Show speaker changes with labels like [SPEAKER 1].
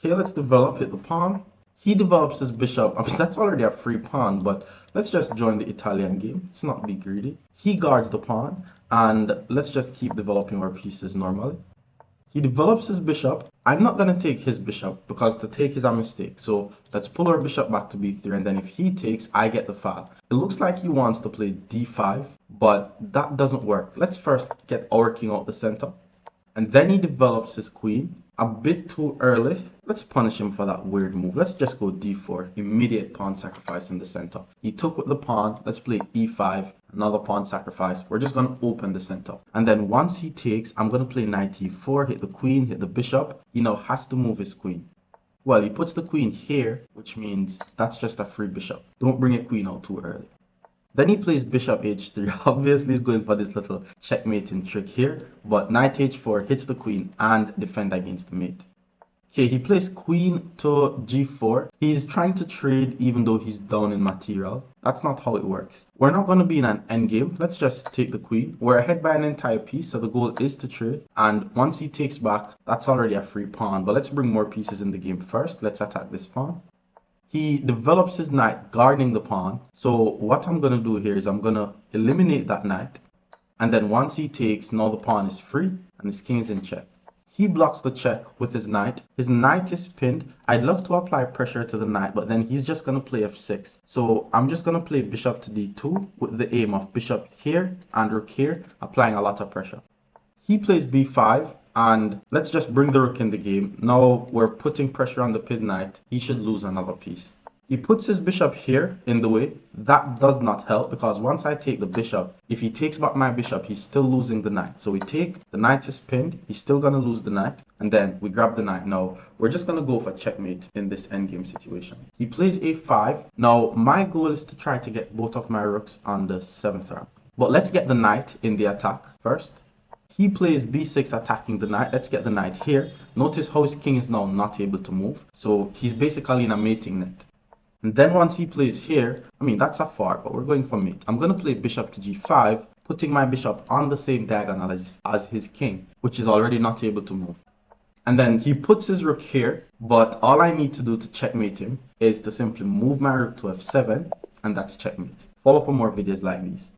[SPEAKER 1] Okay, let's develop, hit the pawn. He develops his bishop. I mean, that's already a free pawn, but let's just join the Italian game. Let's not be greedy. He guards the pawn, and let's just keep developing our pieces normally. He develops his bishop. I'm not going to take his bishop because to take is a mistake. So let's pull our bishop back to b3, and then if he takes, I get the file. It looks like he wants to play d5, but that doesn't work. Let's first get our king out the center. And then he develops his queen a bit too early. Let's punish him for that weird move. Let's just go d4, immediate pawn sacrifice in the center. He took with the pawn. Let's play e5, another pawn sacrifice. We're just going to open the center. And then once he takes, I'm going to play knight e4, hit the queen, hit the bishop. He now has to move his queen. Well, he puts the queen here, which means that's just a free bishop. Don't bring a queen out too early. Then he plays bishop h3. Obviously, he's going for this little checkmating trick here. But knight h4 hits the queen and defend against the mate. Okay, he plays queen to g4. He's trying to trade even though he's down in material. That's not how it works. We're not going to be in an endgame. Let's just take the queen. We're ahead by an entire piece, so the goal is to trade. And once he takes back, that's already a free pawn. But let's bring more pieces in the game first. Let's attack this pawn. He develops his knight guarding the pawn. So what I'm going to do here is I'm going to eliminate that knight. And then once he takes, now the pawn is free and his king is in check. He blocks the check with his knight. His knight is pinned. I'd love to apply pressure to the knight, but then he's just going to play f6. So I'm just going to play bishop to d2 with the aim of bishop here and rook here, applying a lot of pressure. He plays b5. And let's just bring the rook in the game. Now we're putting pressure on the pinned knight. He should lose another piece. He puts his bishop here in the way. That does not help because once I take the bishop, if he takes back my bishop, he's still losing the knight. So we take, the knight is pinned. He's still going to lose the knight. And then we grab the knight. Now we're just going to go for checkmate in this endgame situation. He plays a5. Now my goal is to try to get both of my rooks on the 7th rank. But let's get the knight in the attack first. He plays b6 attacking the knight. Let's get the knight here. Notice how his king is now not able to move. So he's basically in a mating net. And then once he plays here, I mean, that's a far, but we're going for mate. I'm going to play bishop to g5, putting my bishop on the same diagonal as his king, which is already not able to move. And then he puts his rook here, but all I need to do to checkmate him is to simply move my rook to f7, and that's checkmate. Follow for more videos like these.